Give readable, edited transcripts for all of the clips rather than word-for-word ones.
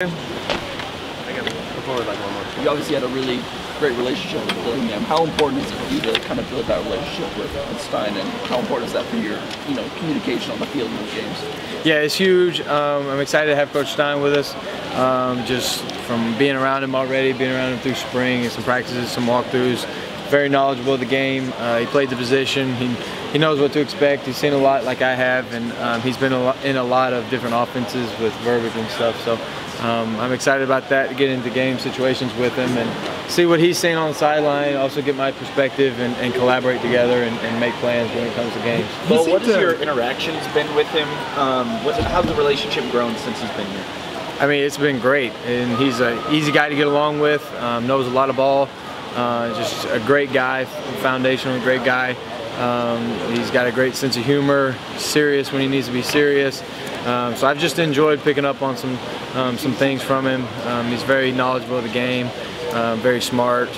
You obviously had a really great relationship with Dillingham. How important is it for you to kind of build that relationship with Stein, and how important is that for your, communication on the field in those games? Yeah, it's huge. I'm excited to have Coach Stein with us. Just from being around him already, being around him through spring and some practices, some walkthroughs. Very knowledgeable of the game. He played the position. He knows what to expect. He's seen a lot like I have, and he's been in a lot of different offenses with verbiage and stuff. So I'm excited about that, to get into game situations with him and see what he's seeing on the sideline, also get my perspective and collaborate together and make plans when it comes to games. Well, what has your interactions been with him? How's the relationship grown since he's been here? I mean, it's been great, and he's an easy guy to get along with, knows a lot of ball, just a great guy, foundational, great guy. He's got a great sense of humor, serious when he needs to be serious. So I've just enjoyed picking up on some things from him. He's very knowledgeable of the game, very smart.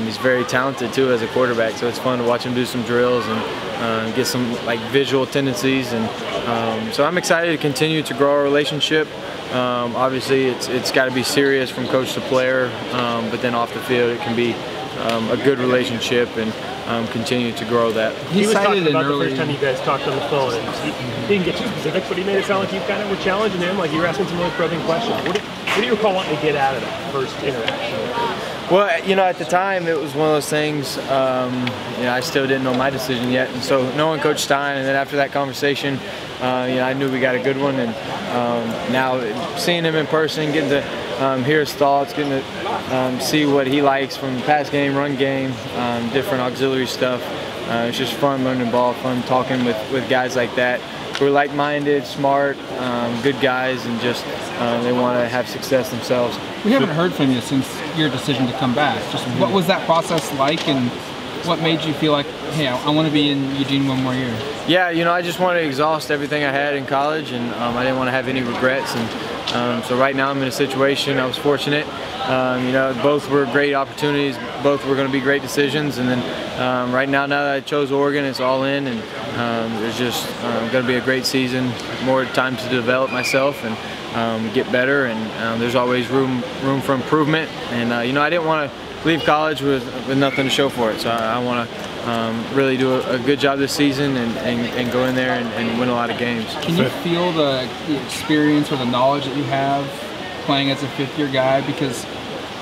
He's very talented too as a quarterback, so it's fun to watch him do some drills and get some visual tendencies. And so I'm excited to continue to grow our relationship. Obviously, it's got to be serious from coach to player, but then off the field it can be a good relationship and continue to grow that. He was talking about the first time you guys talked on the phone, and he didn't get too specific, but he made it sound like you kind of were challenging him, like you were asking some really probing questions. What do you recall wanting to get out of that first interaction? Well, at the time it was one of those things, I still didn't know my decision yet, and so knowing Coach Stein, and then after that conversation, I knew we got a good one, and now seeing him in person, getting to hear his thoughts, getting to see what he likes from the pass game, run game, different auxiliary stuff. It's just fun learning ball, fun talking with guys like that who are like-minded, smart, good guys, and just they want to have success themselves. We haven't heard from you since your decision to come back. Just what was that process like, and what made you feel like, hey, I want to be in Eugene one more year? Yeah, I just wanted to exhaust everything I had in college, and I didn't want to have any regrets. And so right now I'm in a situation, I was fortunate. Both were great opportunities, both were going to be great decisions, and then right now that I chose Oregon, it's all in, and there's just going to be a great season, more time to develop myself and get better, and there's always room for improvement. And I didn't want to leave college with nothing to show for it, so I want to really do a good job this season and go in there and win a lot of games. Can you feel the experience or the knowledge that you have playing as a fifth-year guy? Because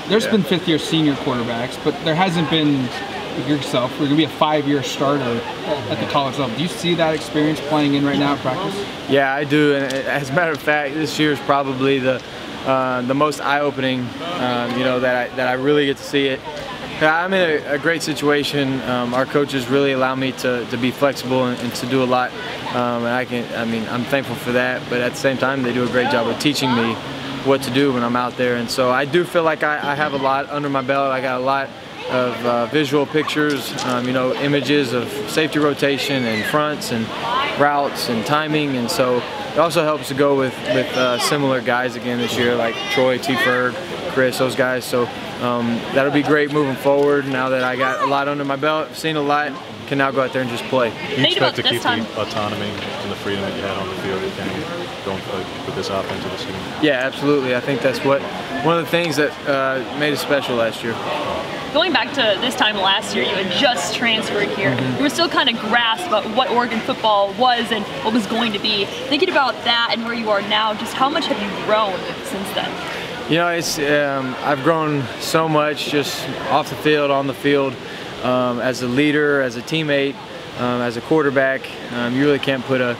there's been fifth-year senior quarterbacks, but there hasn't been yourself. We're going to be a 5-year starter at the college level. Do you see that experience playing in right now at practice? Yeah, I do. And as a matter of fact, this year is probably the most eye-opening, that I really get to see it. I'm in a great situation. Our coaches really allow me to be flexible and to do a lot, and I'm thankful for that. But at the same time, they do a great job of teaching me what to do when I'm out there. And so I do feel like I have a lot under my belt. I got a lot of visual pictures, images of safety rotation and fronts and routes and timing, and so it also helps to go with similar guys again this year, like Troy, T. Ferg, Chris, those guys. So that'll be great moving forward. Now that I got a lot under my belt, seen a lot, can now go out there and just play. Do you expect to keep the autonomy and the freedom that you had on the field going with this offense of the season? Yeah, absolutely. I think that's one of the things that made it special last year. Going back to this time last year, you had just transferred here. You were still kind of grasped about what Oregon football was and what was going to be. Thinking about that and where you are now, just how much have you grown since then? I've grown so much, just off the field, on the field, as a leader, as a teammate, as a quarterback. You really can't put a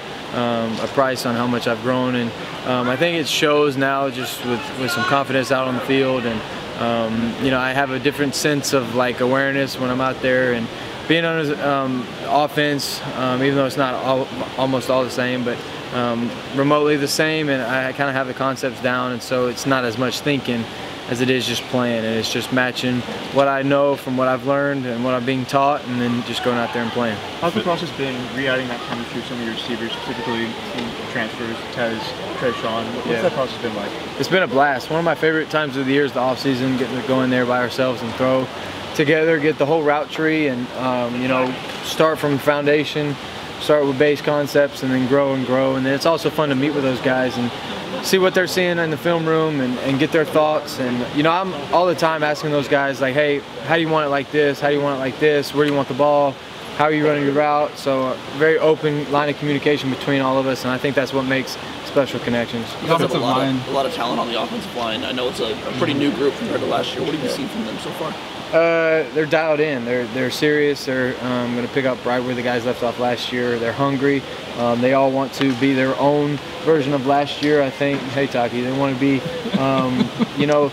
price on how much I've grown, and I think it shows now just with some confidence out on the field, and I have a different sense of awareness when I'm out there, and being on offense, even though it's not almost all the same, but remotely the same, and I kind of have the concepts down, and so it's not as much thinking as it is just playing, and it's just matching what I know from what I've learned and what I'm being taught, and then just going out there and playing. How's the process been re-adding that chemistry with some of your receivers, specifically in transfers, Tez, Trayshawn? What's that process been like? It's been a blast. One of my favorite times of the year is the off-season, getting to go in there by ourselves and throw together, get the whole route tree, and start from foundation, start with base concepts, and then grow and grow. And then it's also fun to meet with those guys and see what they're seeing in the film room and get their thoughts. And you know, I'm all the time asking those guys like, hey, how do you want it like this? How do you want it like this? Where do you want the ball? How are you running your route? So very open line of communication between all of us, and I think that's what makes special connections. You guys have a lot of talent on the offensive line. I know it's a pretty new group compared to last year. What have you seen from them so far? They're dialed in. They're serious. They're going to pick up right where the guys left off last year. They're hungry. They all want to be their own version of last year, I think. Hey, Taki, they want to be, you know,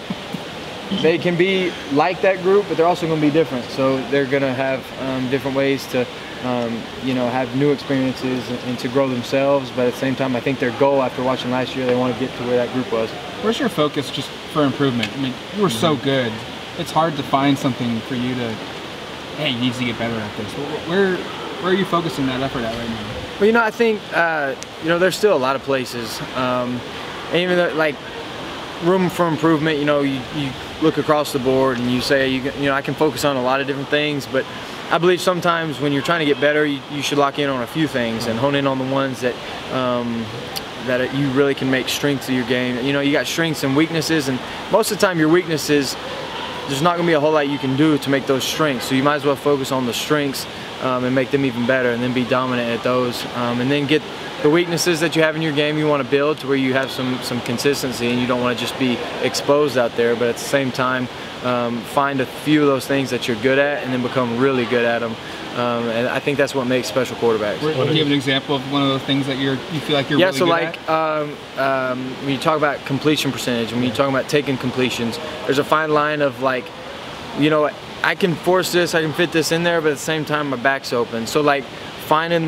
they can be like that group, but they're also going to be different. So they're going to have different ways to, you know, have new experiences and to grow themselves. But at the same time, I think their goal after watching last year, they want to get to where that group was. Where's your focus just for improvement? I mean, you were so good. It's hard to find something for you to, hey, you need to get better at this. Where are you focusing that effort at right now? Well, you know, I think, you know, there's still a lot of places. And even though, like, room for improvement, you know, you look across the board and you say, you know, I can focus on a lot of different things, but I believe sometimes when you're trying to get better, you should lock in on a few things and hone in on the ones that that you really can make strengths of your game. You know, you got strengths and weaknesses, and most of the time your weaknesses, there's not going to be a whole lot you can do to make those strengths. So you might as well focus on the strengths and make them even better, and then be dominant at those, and then get the weaknesses that you have in your game you want to build to where you have some consistency, and you don't want to just be exposed out there, but at the same time find a few of those things that you're good at and then become really good at them. And I think that's what makes special quarterbacks. Do you have an example of one of those things that you feel like you're really good at? Yeah, so like when you talk about completion percentage, when you talk about taking completions, there's a fine line of like, you know, I can force this, I can fit this in there, but at the same time my back's open. So like finding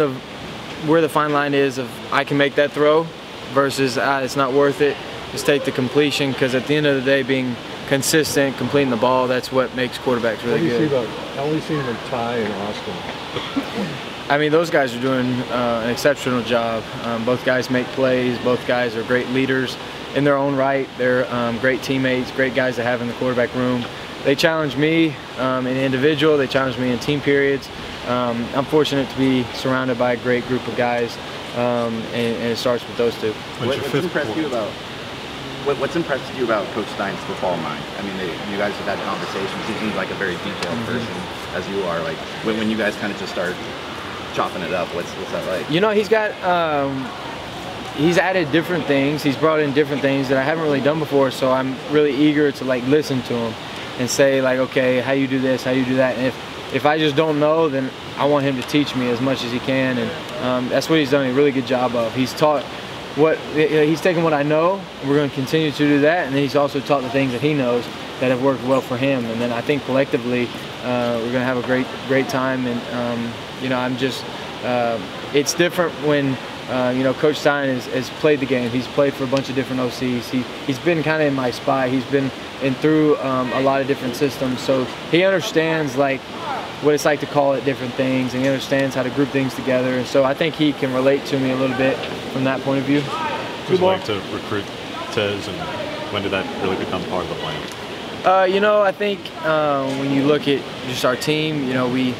where the fine line is of I can make that throw versus it's not worth it, just take the completion, because at the end of the day, being consistent, completing the ball, that's what makes quarterbacks really good. How do you see them Ty and Austin? I mean, those guys are doing an exceptional job. Both guys make plays. Both guys are great leaders in their own right. They're great teammates, great guys to have in the quarterback room. They challenge me in individual. They challenge me in team periods. I'm fortunate to be surrounded by a great group of guys, and it starts with those two. What's impressed you about? What's impressed you about Coach Stein's football mind? I mean, you guys have had conversations. He seems like a very detailed person, as you are. Like when you guys kind of just start chopping it up, what's that like? You know, he's got he's added different things. He's brought in different things that I haven't really done before. So I'm really eager to like listen to him and say like, okay, how you do this, how you do that. And if I just don't know, then I want him to teach me as much as he can. And that's what he's done a really good job of. He's taught. He's taken what I know, and we're going to continue to do that, and then he's also taught the things that he knows that have worked well for him. And then I think collectively we're going to have a great time. And you know, I'm just it's different when you know, Coach Stein has played the game. He's played for a bunch of different OCs. He's been kind of in my spot. He's been through a lot of different systems, so he understands like what it's like to call it different things, and he understands how to group things together. And so I think he can relate to me a little bit from that point of view. What was it like to recruit Tez, and when did that really become part of the plan? You know, I think when you look at just our team, you know, we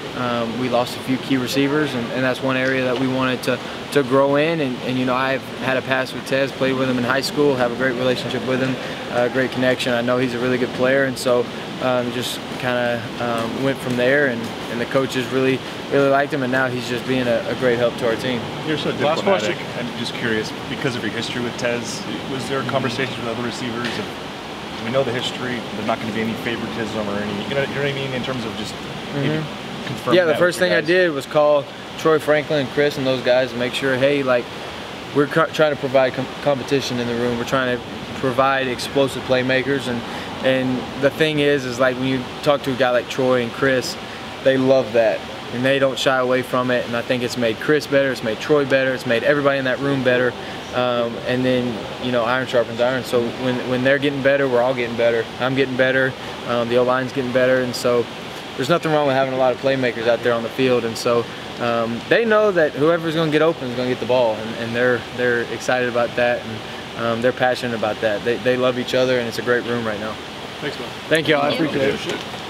lost a few key receivers, and that's one area that we wanted to grow in. And you know, I've had a pass with Tez, played with him in high school, have a great relationship with him, great connection. I know he's a really good player, and so just kind of went from there. And the coaches really liked him, and now he's just being a great help to our team. You're so diplomatic. Last question. I'm just curious, because of your history with Tez, was there conversations with other receivers? We know the history. There's not going to be any favoritism or any, you know what I mean, in terms of just confirming. Yeah, the first thing I did was call Troy Franklin and Chris and those guys and make sure, hey, like, we're trying to provide competition in the room. We're trying to provide explosive playmakers, and the thing is like when you talk to a guy like Troy and Chris, they love that, and they don't shy away from it. And I think it's made Chris better, it's made Troy better, it's made everybody in that room better. And then, you know, iron sharpens iron. So when they're getting better, we're all getting better. I'm getting better, the O-line's getting better, and so there's nothing wrong with having a lot of playmakers out there on the field. And so they know that whoever's going to get open is going to get the ball, and they're excited about that, and they're passionate about that. They love each other, and it's a great room right now. Thanks, man. Thank you all. I appreciate it.